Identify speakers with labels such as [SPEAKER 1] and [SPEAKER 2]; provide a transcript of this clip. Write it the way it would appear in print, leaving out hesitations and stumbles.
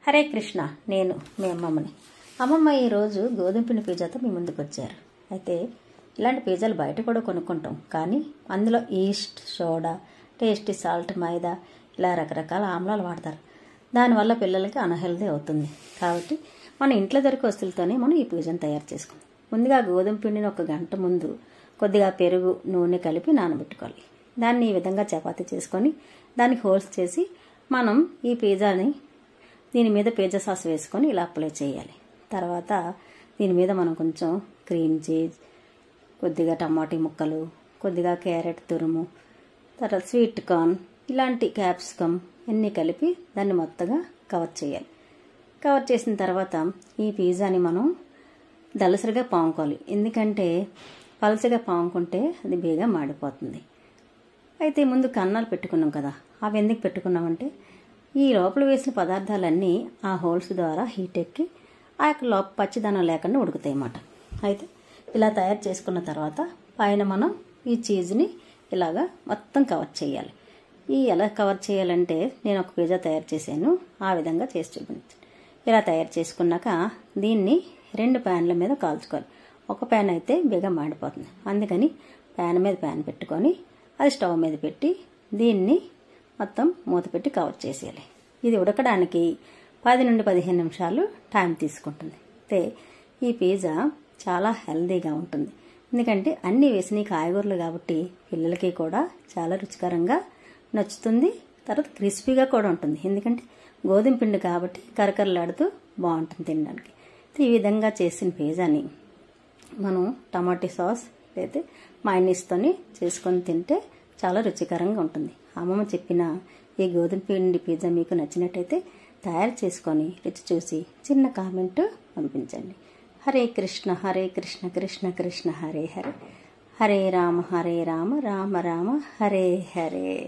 [SPEAKER 1] హరే కృష్ణ. నేను మీ అమ్మమ్మని. అమ్మమ్మ ఈరోజు గోధుమ పిండి పిజ్జాతో మీ ముందుకు వచ్చారు. అయితే ఇలాంటి పిజ్జాలు బయట కూడా కొనుక్కుంటాం, కానీ అందులో ఈస్ట్, సోడా, టేస్టీ సాల్ట్, మైదా ఇలా రకరకాల ఆమ్లాలు వాడతారు. దానివల్ల పిల్లలకి అన్హెల్దీ అవుతుంది. కాబట్టి మన ఇంట్లో దొరికే వస్తువులతోనే మనం ఈ పిజ్జాను తయారు చేసుకుందాం. ముందుగా గోధుమ పిండిని 1 గంట ముందు కొద్దిగా పెరుగు, నూనె కలిపి నానబెట్టుకోవాలి. దాన్ని ఈ విధంగా చపాతీ చేసుకొని దానికి హోల్స్ చేసి మనం ఈ పిజ్జాని దీని మీద పిజ్జా సాస్ వేసుకొని ఇలా అప్లై చేయాలి. తర్వాత దీని మీద మనం కొంచెం క్రీమ్ చీజ్, కొద్దిగా టమాటా ముక్కలు, కొద్దిగా క్యారెట్ తురుము, తర్వాత స్వీట్ కార్న్, ఇలాంటి క్యాప్సికమ్ అన్నీ కలిపి దాన్ని మొత్తగా కవర్ చేయాలి. కవర్ చేసిన తర్వాత ఈ పిజ్జాని మనం దలసరిగా పాముకోవాలి. ఎందుకంటే పలసగా పాముకుంటే అది బేగా మాడిపోతుంది. అయితే ముందు కన్నాలు పెట్టుకున్నాం కదా, అవి ఎందుకు పెట్టుకున్నామంటే ఈ లోపల వేసిన పదార్థాలన్నీ ఆ హోల్స్ ద్వారా హీట్ ఎక్కి ఆ యొక్క లోపల పచ్చిదనం లేకుండా ఉడుకుతాయి అన్నమాట. అయితే ఇలా తయారు చేసుకున్న తర్వాత పైన మనం ఈ చీజ్ని ఇలాగా మొత్తం కవర్ చేయాలి. ఎలా కవర్ చేయాలంటే నేను ఒక పిజ్జా తయారు చేశాను, ఆ విధంగా చేసి చూపించాను. ఇలా తయారు చేసుకున్నాక దీన్ని 2 ప్యాన్ల మీద కాల్చుకోవాలి. ఒక ప్యాన్ అయితే బేగా మాడిపోతుంది. అందుకని ప్యాన్ మీద ప్యాన్ పెట్టుకొని అది స్టవ్ మీద పెట్టి దీన్ని మొత్తం మూత పెట్టి కవర్ చేసేయాలి. ఇది ఉడకడానికి 10 నుండి 15 నిమిషాలు టైం తీసుకుంటుంది. అయితే ఈ పిజ్జా చాలా హెల్దీగా ఉంటుంది. ఎందుకంటే అన్నీ వేసిన కాయగూరలు కాబట్టి పిల్లలకి కూడా చాలా రుచికరంగా నచ్చుతుంది. తర్వాత క్రిస్పీగా కూడా ఉంటుంది. ఎందుకంటే గోధుమ పిండి కాబట్టి కరకరలాడుతూ బాగుంటుంది తినడానికి. ఈ విధంగా చేసిన పిజ్జాని మనం టమాటో సాస్ లేదా మయోనీస్‌తోని చేసుకొని తింటే చాలా రుచికరంగా ఉంటుంది. అమ్మమ్మ చెప్పిన ఈ గోధుమ పిండి పిజ్జా మీకు నచ్చినట్టయితే తయారు చేసుకొని రుచి చూసి చిన్న కామెంట్ పంపించండి. హరే కృష్ణ హరే కృష్ణ కృష్ణ కృష్ణ హరే హరే, హరే రామ రామ రామ హరే హరే.